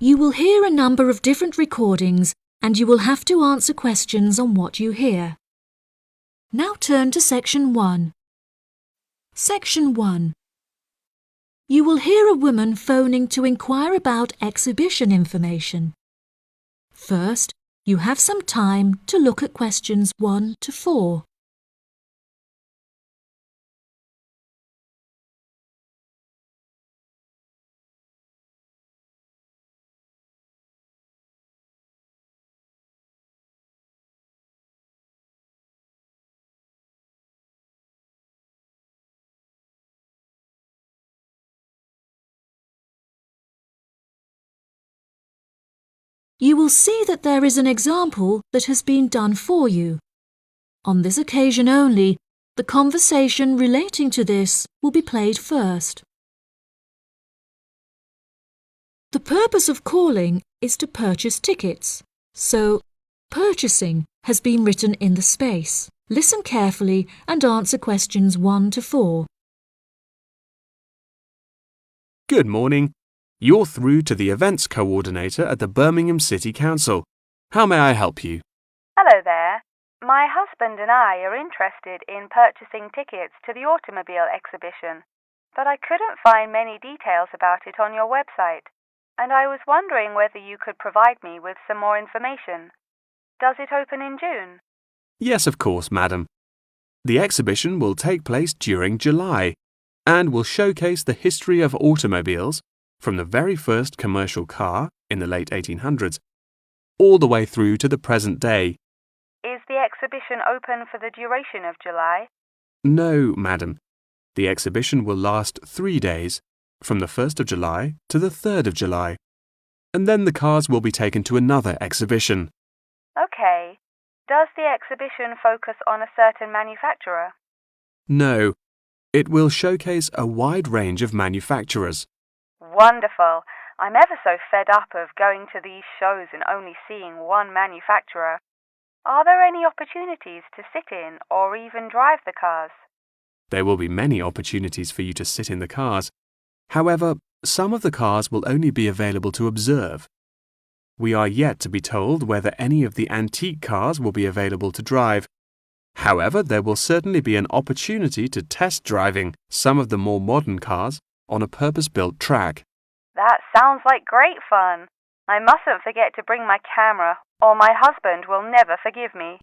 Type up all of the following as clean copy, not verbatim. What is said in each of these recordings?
You will hear a number of different recordings and you will have to answer questions on what you hear. Now turn to Section 1. Section 1. You will hear a woman phoning to inquire about exhibition information. First, you have some time to look at questions 1 to 4. You will see that there is an example that has been done for you. On this occasion only, the conversation relating to this will be played first. The purpose of calling is to purchase tickets, so purchasing has been written in the space. Listen carefully and answer questions 1 to 4. Good morning. You're through to the events coordinator at the Birmingham City Council. How may I help you? Hello there. My husband and I are interested in purchasing tickets to the automobile exhibition, but I couldn't find many details about it on your website, and I was wondering whether you could provide me with some more information. Does it open in June? Yes, of course, madam. The exhibition will take place during July and will showcase the history of automobiles from the very first commercial car in the late 1800s all the way through to the present day. Is the exhibition open for the duration of July? No, madam. The exhibition will last 3 days, from the 1st of July to the 3rd of July, and then the cars will be taken to another exhibition. Okay. Does the exhibition focus on a certain manufacturer? No, it will showcase a wide range of manufacturers. Wonderful. I'm ever so fed up of going to these shows and only seeing one manufacturer. Are there any opportunities to sit in or even drive the cars? There will be many opportunities for you to sit in the cars. However, some of the cars will only be available to observe. We are yet to be told whether any of the antique cars will be available to drive. However, there will certainly be an opportunity to test driving some of the more modern cars on a purpose-built track. That sounds like great fun. I mustn't forget to bring my camera, or my husband will never forgive me.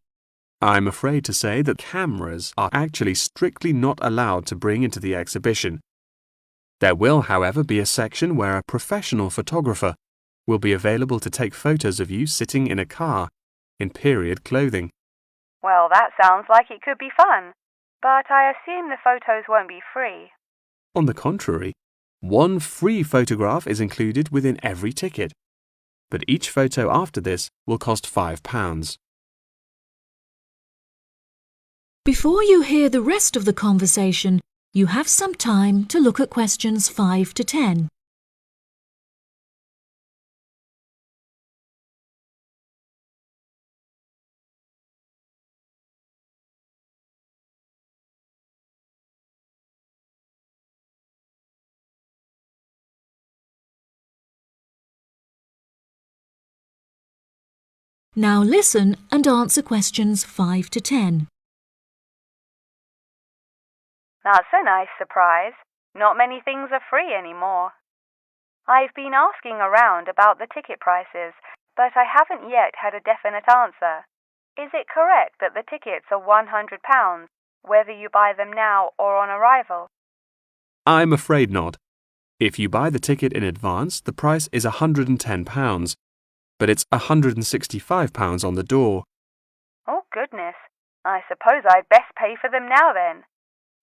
I'm afraid to say that cameras are actually strictly not allowed to bring into the exhibition. There will, however, be a section where a professional photographer will be available to take photos of you sitting in a car in period clothing. Well, that sounds like it could be fun, but I assume the photos won't be free. On the contrary, one free photograph is included within every ticket, but each photo after this will cost £5. Before you hear the rest of the conversation, you have some time to look at questions 5 to 10. Now listen and answer questions 5 to 10. That's a nice surprise. Not many things are free anymore. I've been asking around about the ticket prices, but I haven't yet had a definite answer. Is it correct that the tickets are £100, whether you buy them now or on arrival? I'm afraid not. If you buy the ticket in advance, the price is £110, but it's £165 on the door. Oh, goodness. I suppose I'd best pay for them now then.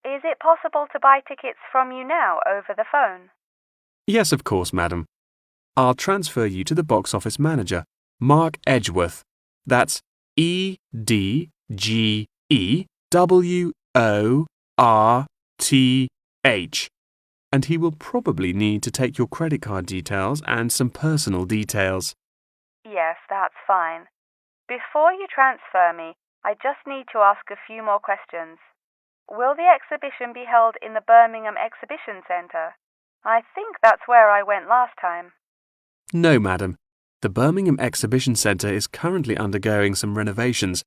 Is it possible to buy tickets from you now over the phone? Yes, of course, madam. I'll transfer you to the box office manager, Mark Edgeworth. That's EDGEWORTH. And he will probably need to take your credit card details and some personal details. Yes, that's fine. Before you transfer me, I just need to ask a few more questions. Will the exhibition be held in the Birmingham Exhibition Centre? I think that's where I went last time. No, madam. The Birmingham Exhibition Centre is currently undergoing some renovations,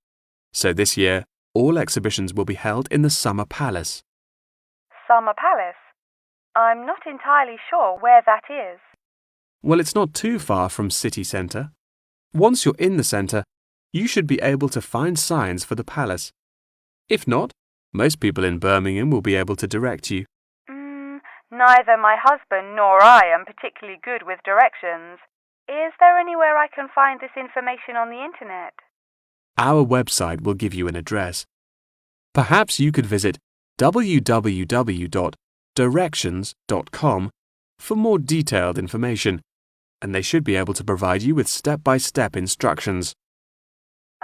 so this year all exhibitions will be held in the Summer Palace. Summer Palace? I'm not entirely sure where that is. Well, it's not too far from City Centre. Once you're in the centre, you should be able to find signs for the palace. If not, most people in Birmingham will be able to direct you. Neither my husband nor I am particularly good with directions. Is there anywhere I can find this information on the internet? Our website will give you an address. Perhaps you could visit www.directions.com for more detailed information, and they should be able to provide you with step-by-step instructions.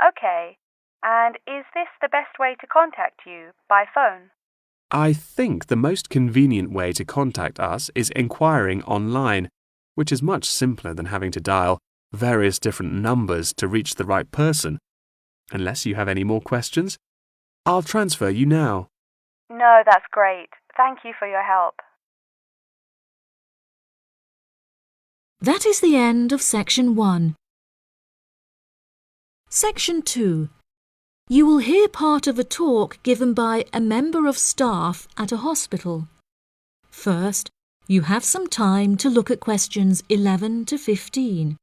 Okay. And is this the best way to contact you, by phone? I think the most convenient way to contact us is inquiring online, which is much simpler than having to dial various different numbers to reach the right person. Unless you have any more questions, I'll transfer you now. No, that's great. Thank you for your help. That is the end of Section 1. Section 2. You will hear part of a talk given by a member of staff at a hospital. First, you have some time to look at questions 11 to 15.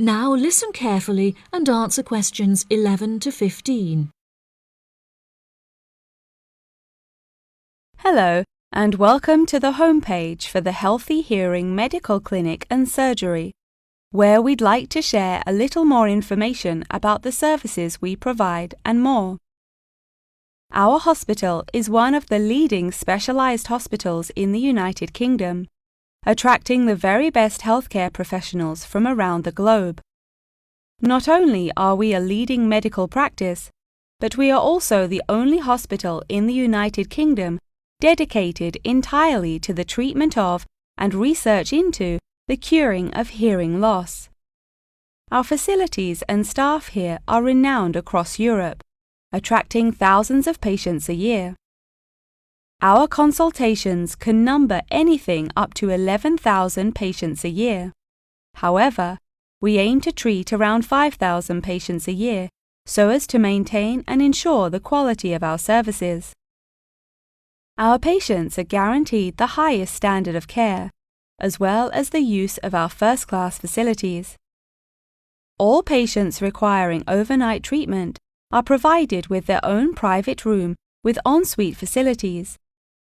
Now listen carefully and answer questions 11 to 15. Hello, and welcome to the homepage for the Healthy Hearing Medical Clinic and Surgery, where we'd like to share a little more information about the services we provide and more. Our hospital is one of the leading specialised hospitals in the United Kingdom, attracting the very best healthcare professionals from around the globe. Not only are we a leading medical practice, but we are also the only hospital in the United Kingdom dedicated entirely to the treatment of and research into the curing of hearing loss. Our facilities and staff here are renowned across Europe, attracting thousands of patients a year. Our consultations can number anything up to 11,000 patients a year. However, we aim to treat around 5,000 patients a year so as to maintain and ensure the quality of our services. Our patients are guaranteed the highest standard of care, as well as the use of our first-class facilities. All patients requiring overnight treatment are provided with their own private room with ensuite facilities,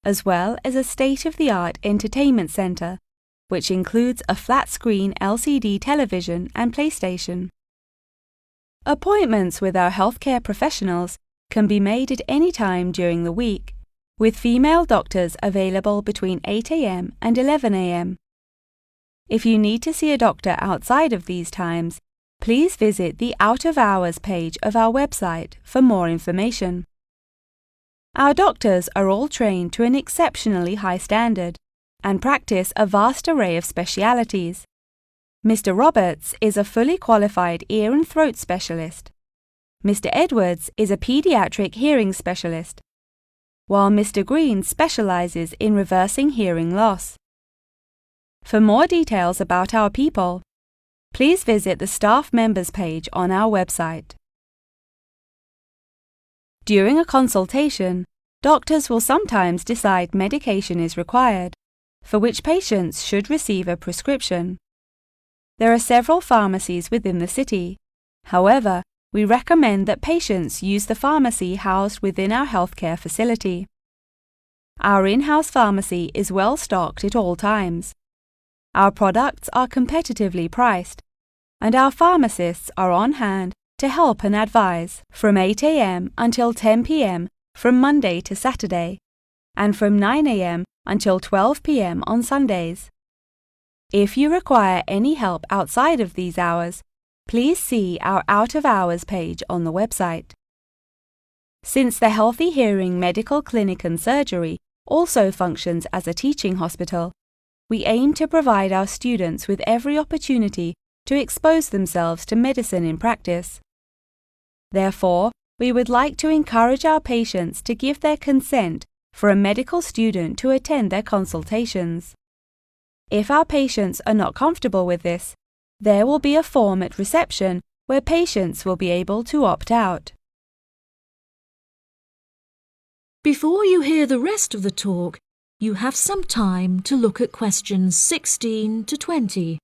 as well as a state-of-the-art entertainment centre, which includes a flat-screen LCD television and PlayStation. Appointments with our healthcare professionals can be made at any time during the week, with female doctors available between 8 a.m. and 11 a.m. If you need to see a doctor outside of these times, please visit the Out of Hours page of our website for more information. Our doctors are all trained to an exceptionally high standard and practice a vast array of specialities. Mr. Roberts is a fully qualified ear and throat specialist. Mr. Edwards is a pediatric hearing specialist, while Mr. Green specializes in reversing hearing loss. For more details about our people, please visit the staff members page on our website. During a consultation, doctors will sometimes decide medication is required, for which patients should receive a prescription. There are several pharmacies within the city. However, we recommend that patients use the pharmacy housed within our healthcare facility. Our in-house pharmacy is well stocked at all times. Our products are competitively priced, and our pharmacists are on hand to help and advise from 8 a.m. until 10 p.m. from Monday to Saturday, and from 9 a.m. until 12 p.m. on Sundays. If you require any help outside of these hours, please see our Out of Hours page on the website. Since the Healthy Hearing Medical Clinic and Surgery also functions as a teaching hospital, we aim to provide our students with every opportunity to expose themselves to medicine in practice. Therefore, we would like to encourage our patients to give their consent for a medical student to attend their consultations. If our patients are not comfortable with this, there will be a form at reception where patients will be able to opt out. Before you hear the rest of the talk, you have some time to look at questions 16 to 20.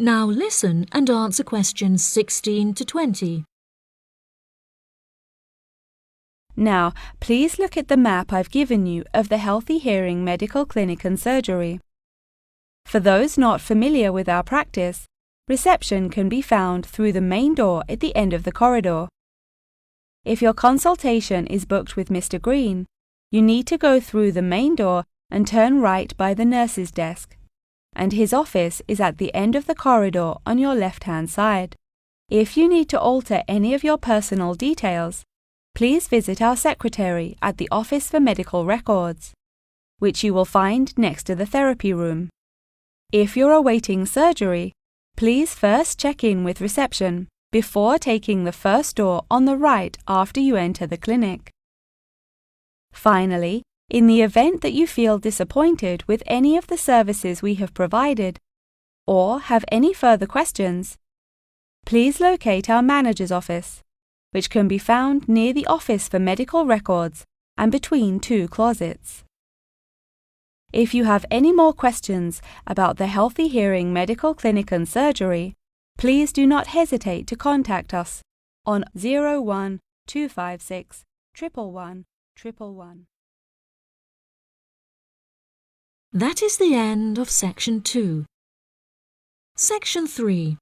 Now listen and answer questions 16 to 20. Now, please look at the map I've given you of the Healthy Hearing Medical Clinic and Surgery. For those not familiar with our practice, reception can be found through the main door at the end of the corridor. If your consultation is booked with Mr. Green, you need to go through the main door and turn right by the nurse's desk, and his office is at the end of the corridor on your left-hand side. If you need to alter any of your personal details, please visit our secretary at the Office for Medical Records, which you will find next to the therapy room. If you're awaiting surgery, please first check in with reception before taking the first door on the right after you enter the clinic. Finally, in the event that you feel disappointed with any of the services we have provided, or have any further questions, please locate our manager's office, which can be found near the Office for Medical Records and between two closets. If you have any more questions about the Healthy Hearing Medical Clinic and Surgery, please do not hesitate to contact us on 01 256 111 111. That is the end of Section 2. Section 3.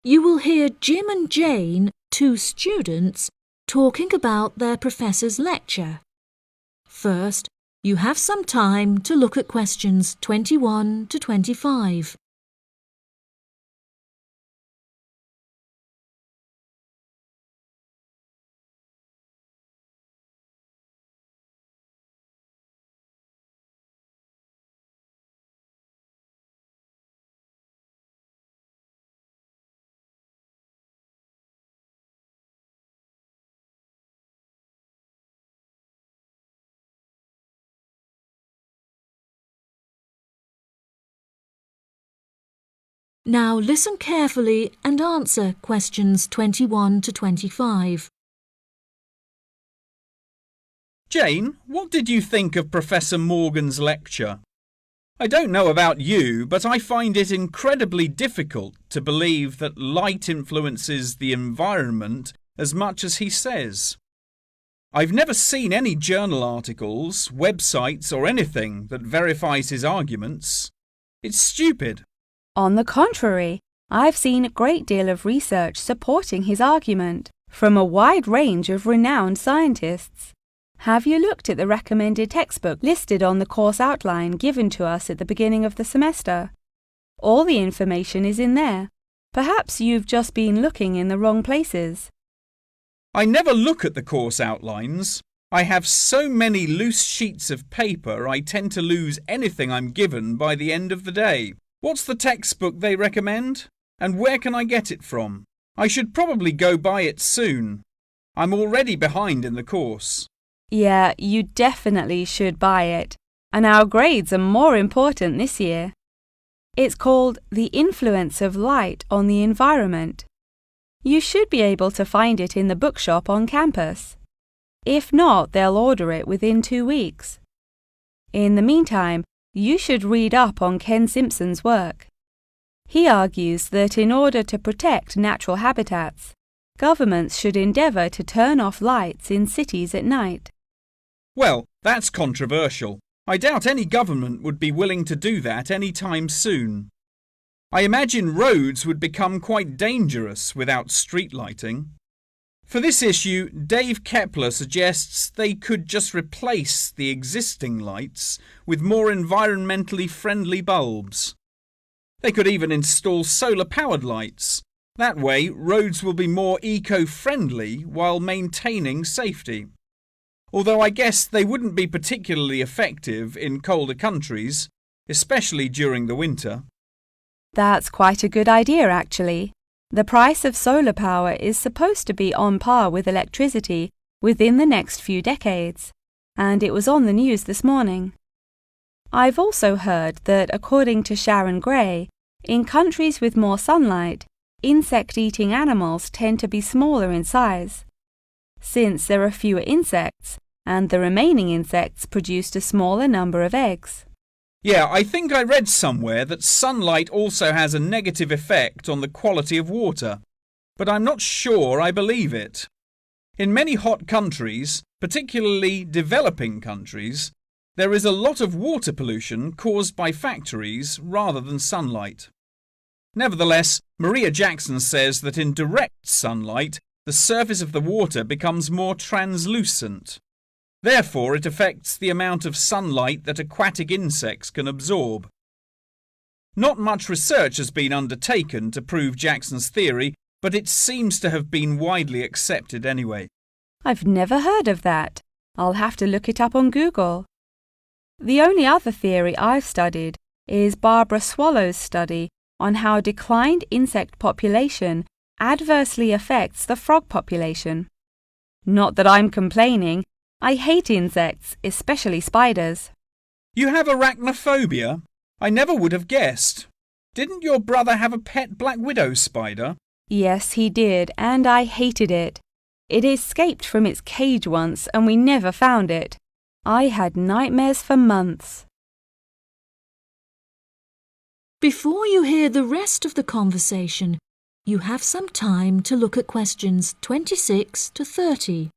You will hear Jim and Jane, two students, talking about their professor's lecture. First, you have some time to look at questions 21 to 25. Now listen carefully and answer questions 21 to 25. Jane, what did you think of Professor Morgan's lecture? I don't know about you, but I find it incredibly difficult to believe that light influences the environment as much as he says. I've never seen any journal articles, websites or anything that verifies his arguments. It's stupid. On the contrary, I've seen a great deal of research supporting his argument from a wide range of renowned scientists. Have you looked at the recommended textbook listed on the course outline given to us at the beginning of the semester? All the information is in there. Perhaps you've just been looking in the wrong places. I never look at the course outlines. I have so many loose sheets of paper I tend to lose anything I'm given by the end of the day. What's the textbook they recommend? And where can I get it from? I should probably go buy it soon. I'm already behind in the course. Yeah, you definitely should buy it. And our grades are more important this year. It's called The Influence of Light on the Environment. You should be able to find it in the bookshop on campus. If not, they'll order it within 2 weeks. In the meantime, you should read up on Ken Simpson's work. He argues that in order to protect natural habitats, governments should endeavour to turn off lights in cities at night. Well, That's controversial. I doubt any government would be willing to do that any time soon. I imagine roads would become quite dangerous without street lighting. For this issue, Dave Kepler suggests they could just replace the existing lights with more environmentally friendly bulbs. They could even install solar-powered lights. That way, roads will be more eco-friendly while maintaining safety. Although I guess they wouldn't be particularly effective in colder countries, especially during the winter. That's quite a good idea, actually. The price of solar power is supposed to be on par with electricity within the next few decades, and it was on the news this morning. I've also heard that, according to Sharon Gray, in countries with more sunlight, insect-eating animals tend to be smaller in size. Since there are fewer insects, and the remaining insects produced a smaller number of eggs. Yeah, I think I read somewhere that sunlight also has a negative effect on the quality of water, but I'm not sure I believe it. In many hot countries, particularly developing countries, there is a lot of water pollution caused by factories rather than sunlight. Nevertheless, Maria Jackson says that in direct sunlight, the surface of the water becomes more translucent. Therefore, it affects the amount of sunlight that aquatic insects can absorb. Not much research has been undertaken to prove Jackson's theory, but it seems to have been widely accepted anyway. I've never heard of that. I'll have to look it up on Google. The only other theory I've studied is Barbara Swallow's study on how declined insect population adversely affects the frog population. Not that I'm complaining. I hate insects, especially spiders. You have arachnophobia? I never would have guessed. Didn't your brother have a pet black widow spider? Yes, he did, and I hated it. It escaped from its cage once, and we never found it. I had nightmares for months. Before you hear the rest of the conversation, you have some time to look at questions 26 to 30.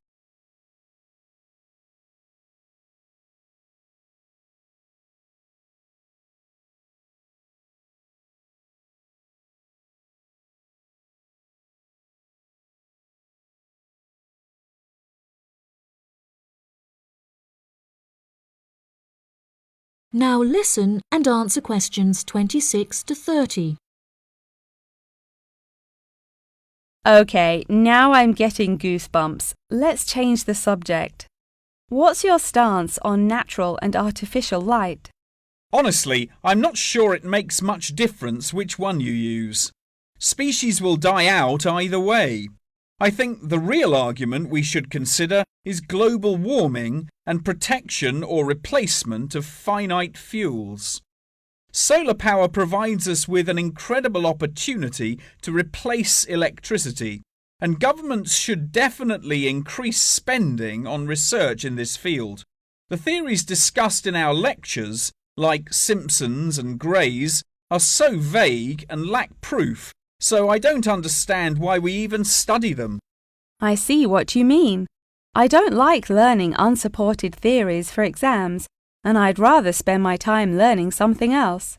Now listen and answer questions 26 to 30. Okay, now I'm getting goosebumps. Let's change the subject. What's your stance on natural and artificial light? Honestly, I'm not sure it makes much difference which one you use. Species will die out either way. I think the real argument we should consider is global warming and protection or replacement of finite fuels. Solar power provides us with an incredible opportunity to replace electricity, and governments should definitely increase spending on research in this field. The theories discussed in our lectures, like Simpson's and Gray's, are so vague and lack proof, so I don't understand why we even study them. I see what you mean. I don't like learning unsupported theories for exams, and I'd rather spend my time learning something else.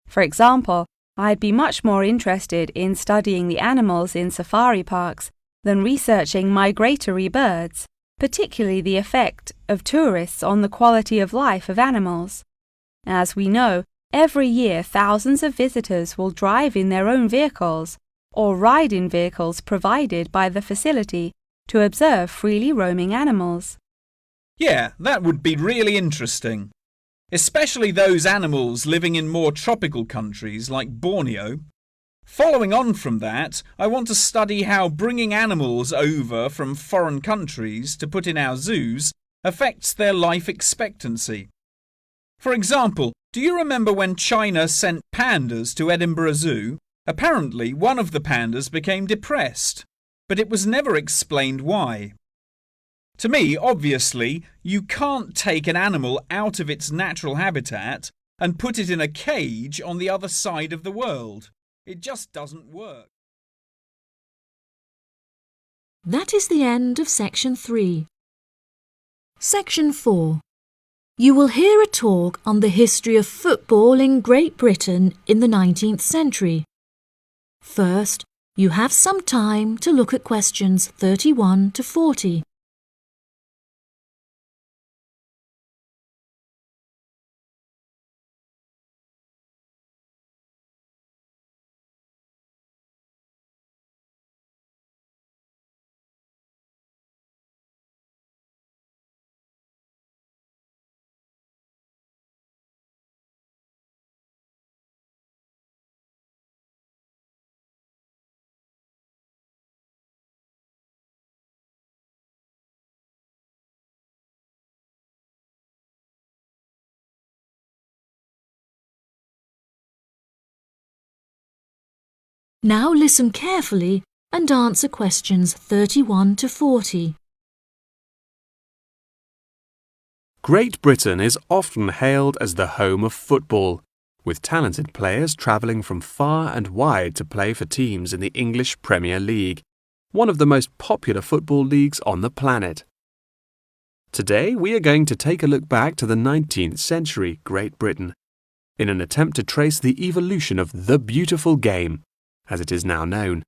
For example, I'd be much more interested in studying the animals in safari parks than researching migratory birds, particularly the effect of tourists on the quality of life of animals. As we know, every year thousands of visitors will drive in their own vehicles or ride in vehicles provided by the facility to observe freely roaming animals. Yeah, that would be really interesting. Especially those animals living in more tropical countries like Borneo. Following on from that, I want to study how bringing animals over from foreign countries to put in our zoos affects their life expectancy. For example, do you remember when China sent pandas to Edinburgh Zoo? Apparently, one of the pandas became depressed, but it was never explained why. To me, obviously, you can't take an animal out of its natural habitat and put it in a cage on the other side of the world. It just doesn't work. That is the end of Section 3. Section 4. You will hear a talk on the history of football in Great Britain in the 19th century. First, you have some time to look at questions 31 to 40. Now listen carefully and answer questions 31 to 40. Great Britain is often hailed as the home of football, with talented players travelling from far and wide to play for teams in the English Premier League, one of the most popular football leagues on the planet. Today we are going to take a look back to the 19th century Great Britain, in an attempt to trace the evolution of the beautiful game, as it is now known.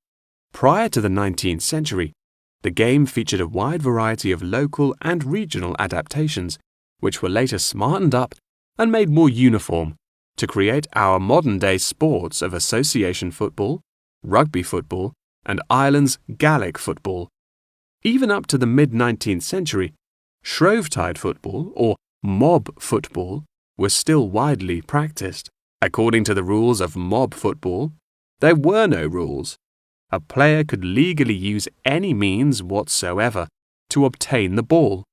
Prior to the 19th century, the game featured a wide variety of local and regional adaptations, which were later smartened up and made more uniform to create our modern-day sports of association football, rugby football, and Ireland's Gaelic football. Even up to the mid-19th century, Shrovetide football, or mob football, was still widely practiced. According to the rules of mob football, there were no rules. A player could legally use any means whatsoever to obtain the ball,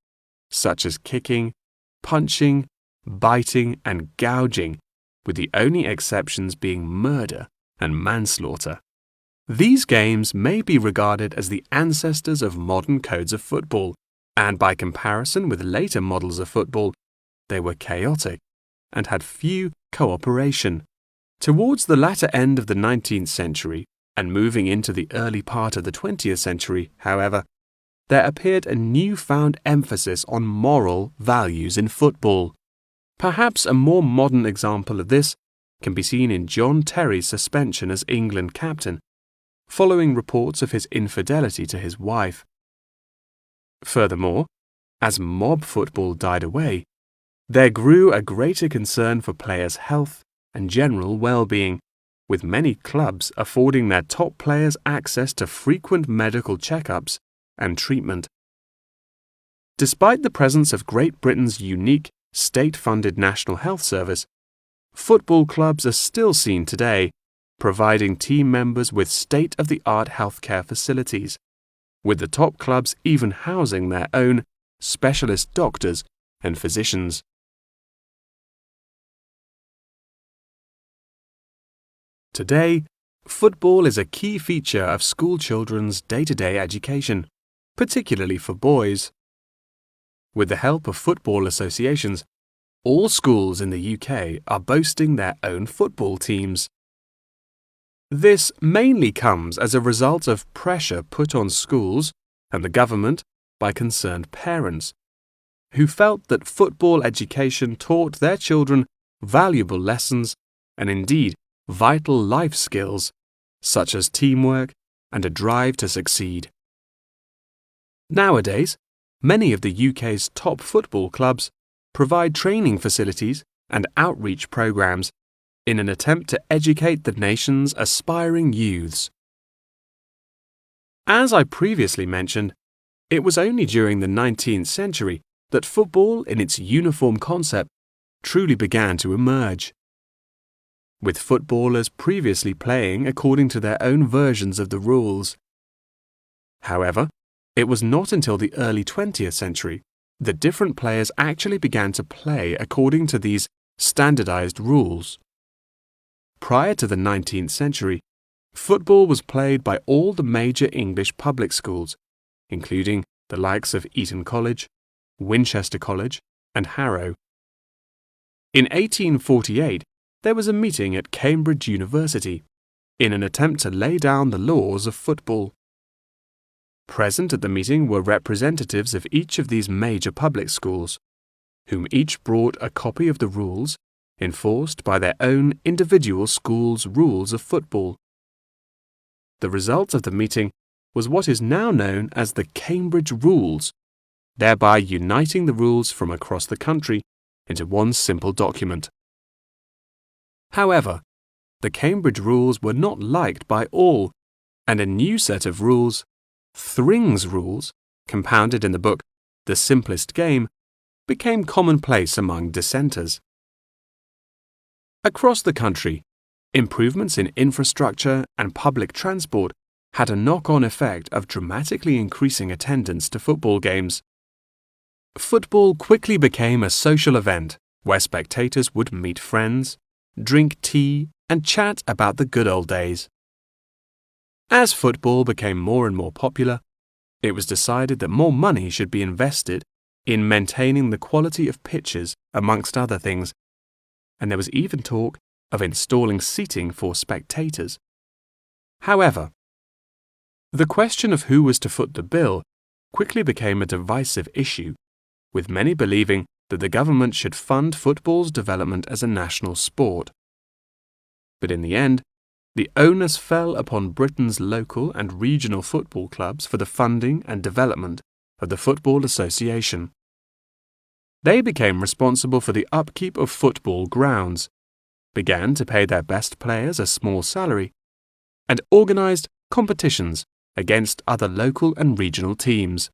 such as kicking, punching, biting, and gouging, with the only exceptions being murder and manslaughter. These games may be regarded as the ancestors of modern codes of football, and by comparison with later models of football, they were chaotic and had few cooperation. Towards the latter end of the 19th century and moving into the early part of the 20th century, however, there appeared a newfound emphasis on moral values in football. Perhaps a more modern example of this can be seen in John Terry's suspension as England captain, following reports of his infidelity to his wife. Furthermore, as mob football died away, there grew a greater concern for players' health and general well-being, with many clubs affording their top players access to frequent medical checkups and treatment. Despite the presence of Great Britain's unique state-funded National Health Service, football clubs are still seen today providing team members with state-of-the-art healthcare facilities, with the top clubs even housing their own specialist doctors and physicians. Today, football is a key feature of school children's day-to-day education, particularly for boys. With the help of football associations, all schools in the UK are boasting their own football teams. This mainly comes as a result of pressure put on schools and the government by concerned parents, who felt that football education taught their children valuable lessons and indeed vital life skills, such as teamwork and a drive to succeed. Nowadays, many of the UK's top football clubs provide training facilities and outreach programs in an attempt to educate the nation's aspiring youths. As I previously mentioned, it was only during the 19th century that football in its uniform concept truly began to emerge, with footballers previously playing according to their own versions of the rules. However, it was not until the early 20th century that different players actually began to play according to these standardized rules. Prior to the 19th century, football was played by all the major English public schools, including the likes of Eton College, Winchester College, and Harrow. In 1848, there was a meeting at Cambridge University in an attempt to lay down the laws of football. Present at the meeting were representatives of each of these major public schools, whom each brought a copy of the rules enforced by their own individual school's rules of football. The result of the meeting was what is now known as the Cambridge Rules, thereby uniting the rules from across the country into one simple document. However, the Cambridge Rules were not liked by all, and a new set of rules, Thring's Rules, compounded in the book The Simplest Game, became commonplace among dissenters. Across the country, improvements in infrastructure and public transport had a knock-on effect of dramatically increasing attendance to football games. Football quickly became a social event where spectators would meet friends, drink tea, and chat about the good old days. As football became more and more popular, it was decided that more money should be invested in maintaining the quality of pitches, amongst other things, and there was even talk of installing seating for spectators. However, the question of who was to foot the bill quickly became a divisive issue, with many believing that the government should fund football's development as a national sport. But in the end, the onus fell upon Britain's local and regional football clubs for the funding and development of the Football Association. They became responsible for the upkeep of football grounds, began to pay their best players a small salary, and organised competitions against other local and regional teams.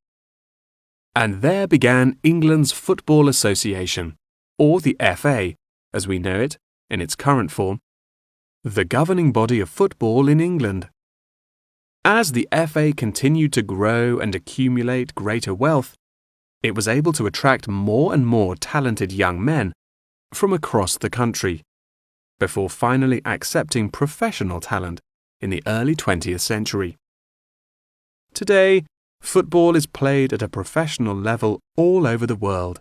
And there began England's Football Association, or the FA, as we know it in its current form, the governing body of football in England. As the FA continued to grow and accumulate greater wealth, it was able to attract more and more talented young men from across the country, before finally accepting professional talent in the early 20th century. Today, football is played at a professional level all over the world.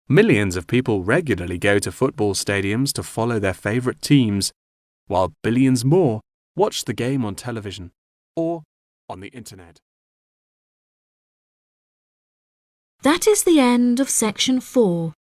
Millions of people regularly go to football stadiums to follow their favourite teams, while billions more watch the game on television or on the internet. That is the end of section 4.